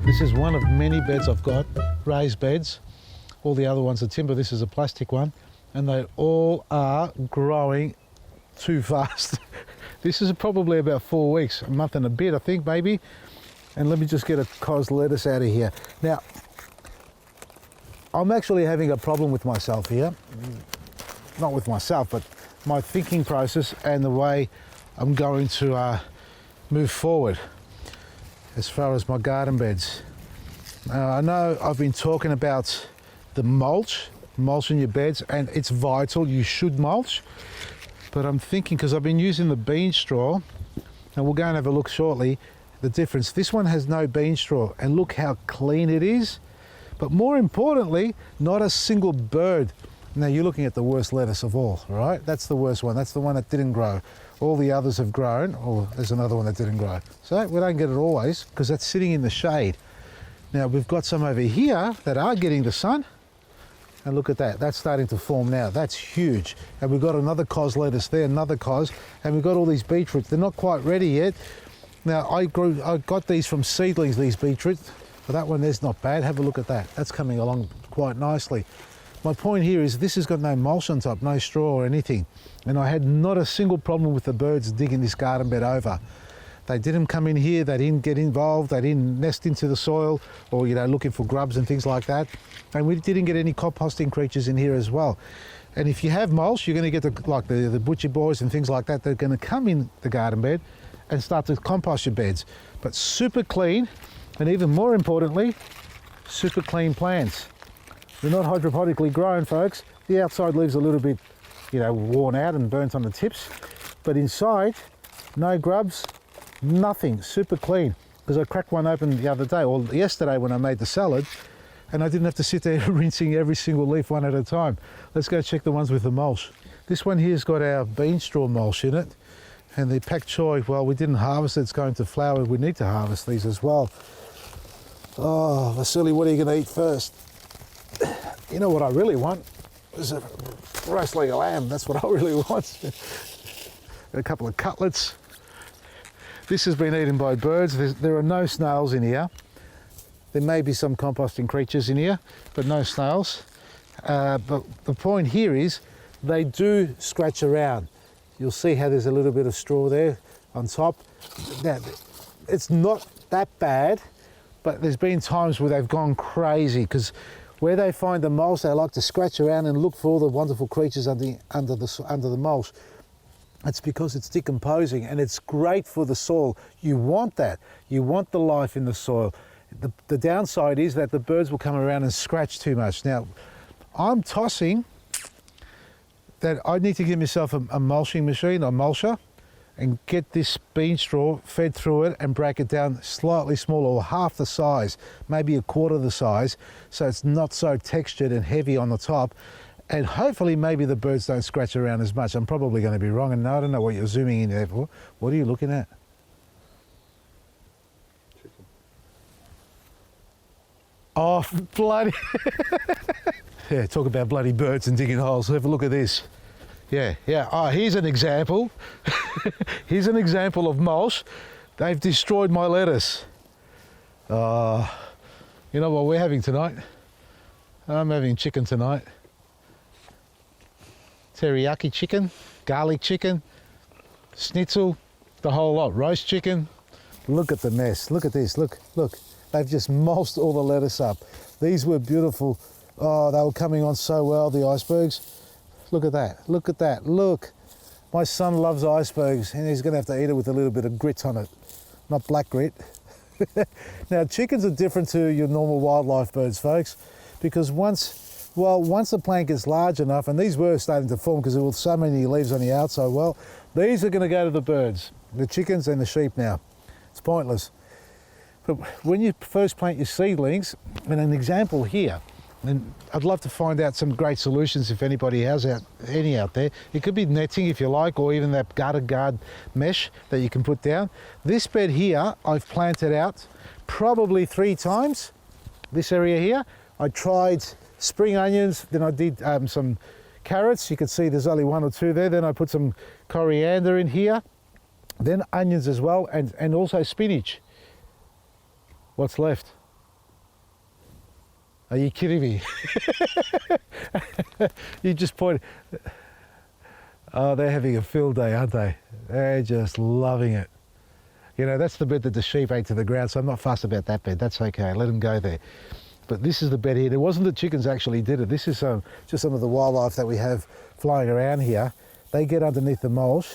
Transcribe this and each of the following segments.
This is one of many beds I've got, raised beds. All the other ones are timber. This is a plastic one, and they all are growing too fast. This is probably about 4 weeks, a month and a bit, I think, maybe. And let me just get a cos lettuce out of here. Now, I'm actually having a problem with myself here. Not with myself, but my thinking process and the way I'm going to move forward as far as my garden beds. I know I've been talking about the mulching your beds, and it's vital, you should mulch. But I'm thinking, because I've been using the bean straw, and we'll go and have a look shortly, the difference. This one has no bean straw, and look how clean it is. But more importantly, not a single bird. Now you're looking at the worst lettuce of all, right? That's the worst one. That's the one that didn't grow. All the others have grown, or there's another one that didn't grow. So we don't get it always, because that's sitting in the shade. Now we've got some over here that are getting the sun. And look at that, that's starting to form now. That's huge. And we've got another cos lettuce there, another cos, and we've got all these beetroots. They're not quite ready yet. Now I got these from seedlings, these beetroots. But that one there's not bad. Have a look at that. That's coming along quite nicely. My point here is this has got no mulch on top, no straw or anything. And I had not a single problem with the birds digging this garden bed over. They didn't come in here, they didn't get involved, they didn't nest into the soil or, you know, looking for grubs and things like that. And we didn't get any composting creatures in here as well. And if you have mulch, you're going to get the butcher boys and things like that. They're going to come in the garden bed and start to compost your beds. But super clean, and even more importantly, super clean plants. They're not hydroponically grown, folks. The outside leaves a little bit, you know, worn out and burnt on the tips. But inside, no grubs, nothing, super clean. Because I cracked one open the other day, or yesterday when I made the salad, and I didn't have to sit there rinsing every single leaf one at a time. Let's go check the ones with the mulch. This one here's got our bean straw mulch in it. And the pak choi, well, we didn't harvest it, it's going to flower. We need to harvest these as well. Oh, Vasily, what are you going to eat first? You know what I really want is a roast leg of lamb. That's what I really want. A couple of cutlets. This has been eaten by birds. There are no snails in here. There may be some composting creatures in here, but no snails. But the point here is they do scratch around. You'll see how there's a little bit of straw there on top. Now, it's not that bad, but there's been times where they've gone crazy because where they find the mulch, they like to scratch around and look for all the wonderful creatures under the mulch. It's because it's decomposing and it's great for the soil. You want that. You want the life in the soil. The downside is that the birds will come around and scratch too much. Now, I'm tossing that I need to give myself a mulching machine, a mulcher, and get this bean straw fed through it and break it down slightly smaller, or half the size, maybe a quarter the size, so it's not so textured and heavy on the top. And hopefully maybe the birds don't scratch around as much. I'm probably going to be wrong, and I don't know what you're zooming in there for. What are you looking at? Chicken. Oh, bloody... Yeah, talk about bloody birds and digging holes. Have a look at this. Yeah. Oh, here's an example. Here's an example of mulch. They've destroyed my lettuce. You know what we're having tonight? I'm having chicken tonight. Teriyaki chicken, garlic chicken, schnitzel, the whole lot. Roast chicken. Look at the mess. Look at this. Look. They've just mulched all the lettuce up. These were beautiful. Oh, they were coming on so well, the icebergs. Look at that. Look. My son loves icebergs, and he's going to have to eat it with a little bit of grit on it. Not black grit. Now, chickens are different to your normal wildlife birds, folks, because once the plant gets large enough, and these were starting to form because there were so many leaves on the outside, well, these are going to go to the birds, the chickens and the sheep now. It's pointless. But when you first plant your seedlings, and an example here, and I'd love to find out some great solutions if anybody has any out there. It could be netting if you like, or even that guard mesh that you can put down. This bed here, I've planted out probably 3 times. This area here, I tried spring onions, then I did some carrots. You can see there's only 1 or 2 there. Then I put some coriander in here, then onions as well, and also spinach. What's left? Are you kidding me? You just point. Oh, they're having a field day, aren't they? They're just loving it. You know, that's the bed that the sheep ate to the ground, so I'm not fussed about that bed. That's okay, let them go there. But this is the bed here. It wasn't the chickens actually did it. This is just some of the wildlife that we have flying around here. They get underneath the mulch,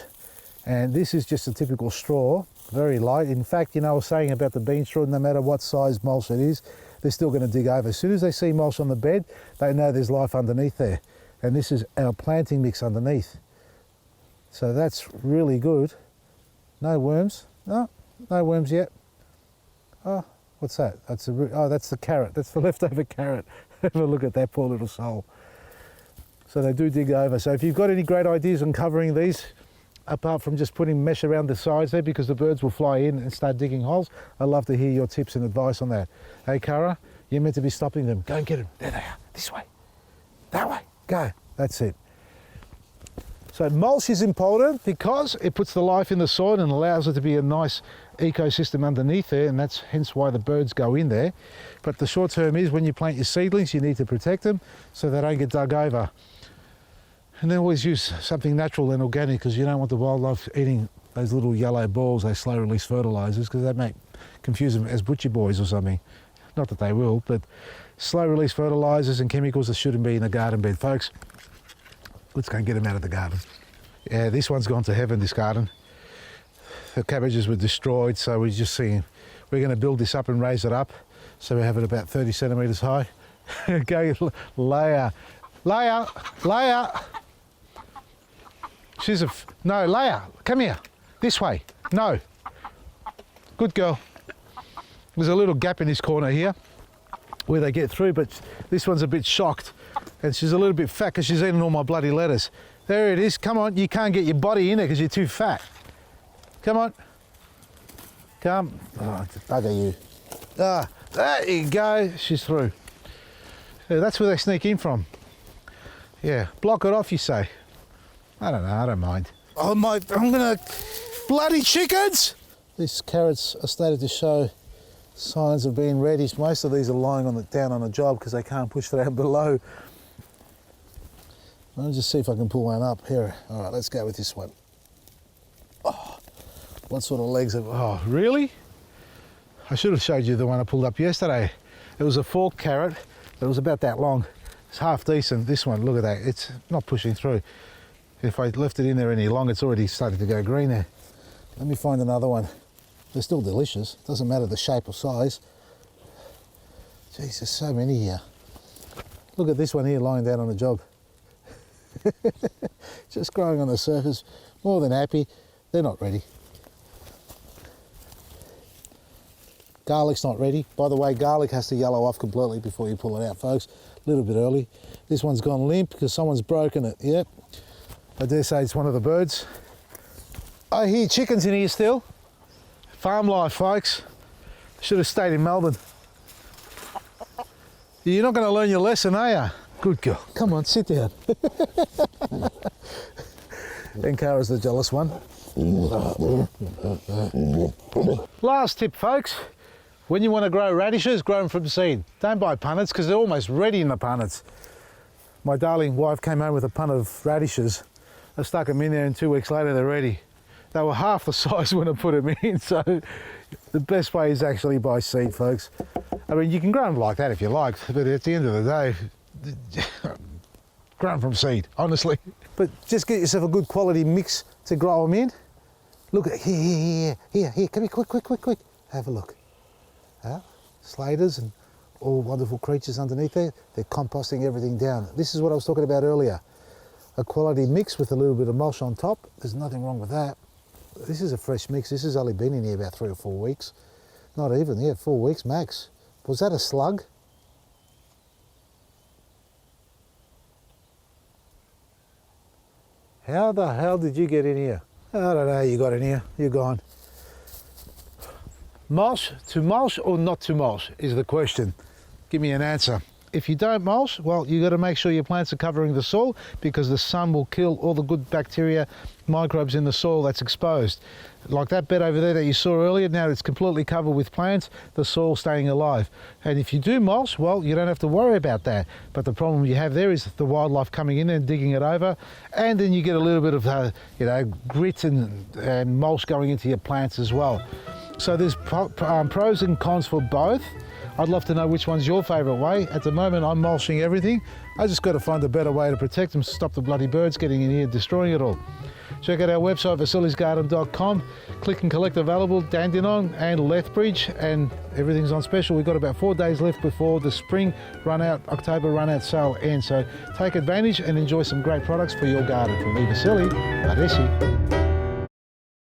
and this is just a typical straw, very light. In fact, you know, I was saying about the bean straw, no matter what size mulch it is, they're still going to dig over. As soon as they see mulch on the bed, they know there's life underneath there. And this is our planting mix underneath. So that's really good. No worms. No worms yet. Oh, what's that? That's the carrot. That's the leftover carrot. Have a look at that poor little soul. So they do dig over. So if you've got any great ideas on covering these, apart from just putting mesh around the sides there because the birds will fly in and start digging holes, I'd love to hear your tips and advice on that. Hey, Cara, you're meant to be stopping them. Go and get them. There they are. This way. That way. Go. That's it. So mulch is important because it puts the life in the soil and allows it to be a nice ecosystem underneath there, and that's hence why the birds go in there. But the short term is when you plant your seedlings, you need to protect them so they don't get dug over. And then always use something natural and organic because you don't want the wildlife eating those little yellow balls, those slow release fertilisers, because that might confuse them as butcher boys or something. Not that they will, but slow release fertilisers and chemicals that shouldn't be in the garden bed. Folks, let's go and get them out of the garden. Yeah, this one's gone to heaven, this garden. The cabbages were destroyed, so we're just seeing, we're going to build this up and raise it up. So we have it about 30 centimetres high. Go, Leia. Leia, Leia. No, Leia, come here. This way. No. Good girl. There's a little gap in this corner here where they get through, but this one's a bit shocked. And she's a little bit fat because she's eating all my bloody lettuce. There it is. Come on, you can't get your body in there because you're too fat. Come on. Come. Oh, bugger you. Ah, there you go. She's through. Yeah, that's where they sneak in from. Yeah, block it off, you say. I don't know, I don't mind. Oh my, I'm gonna, bloody chickens! These carrots are starting to show signs of being ready. Most of these are lying down on a job because they can't push down below. I'll just see if I can pull one up here. All right, let's go with this one. Oh, what sort of legs have, oh, really? I should have showed you the one I pulled up yesterday. It was a forked carrot, but it was about that long. It's half decent. This one, look at that, it's not pushing through. If I left it in there any longer, it's already starting to go green there. Let me find another one. They're still delicious. Doesn't matter the shape or size. Jeez, there's so many here. Look at this one here lying down on the job. Just growing on the surface. More than happy. They're not ready. Garlic's not ready. By the way, garlic has to yellow off completely before you pull it out, folks. A little bit early. This one's gone limp because someone's broken it. Yep. I dare say it's one of the birds. I hear chickens in here still. Farm life, folks. Should have stayed in Melbourne. You're not going to learn your lesson, are you? Good girl. Come on, sit down. And Cara's the jealous one. Last tip, folks. When you want to grow radishes, grow them from seed. Don't buy punnets because they're almost ready in the punnets. My darling wife came home with a punnet of radishes. I stuck them in there and 2 weeks later they're ready. They were half the size when I put them in, so the best way is actually buy seed, folks. I mean, you can grow them like that if you like, but at the end of the day, grow them from seed, honestly. But just get yourself a good quality mix to grow them in. Look at here, come here, quick. Have a look. Slaters and all wonderful creatures underneath there. They're composting everything down. This is what I was talking about earlier. A quality mix with a little bit of mulch on top. There's nothing wrong with that. This is a fresh mix. This has only been in here about 3 or 4 weeks. Not even, yeah, 4 weeks max. Was that a slug? How the hell did you get in here? I don't know how you got in here. You're gone. Mulch, to mulch or not to mulch is the question. Give me an answer. if you don't mulch, well, you got to make sure your plants are covering the soil, because the sun will kill all the good bacteria, microbes in the soil that's exposed. Like that bed over there that you saw earlier, now it's completely covered with plants, the soil staying alive. And if you do mulch, well, you don't have to worry about that. But the problem you have there is the wildlife coming in and digging it over, and then you get a little bit of grit and mulch going into your plants as well. So there's pros and cons for both. I'd love to know which one's your favourite way. At the moment, I'm mulching everything. I just got to find a better way to protect them, stop the bloody birds getting in here and destroying it all. Check out our website, vasilisgarden.com. Click and collect available, Dandenong and Lethbridge, and everything's on special. We've got about 4 days left before the spring October run out sale ends. So take advantage and enjoy some great products for your garden. From me, Vasili, Baresi.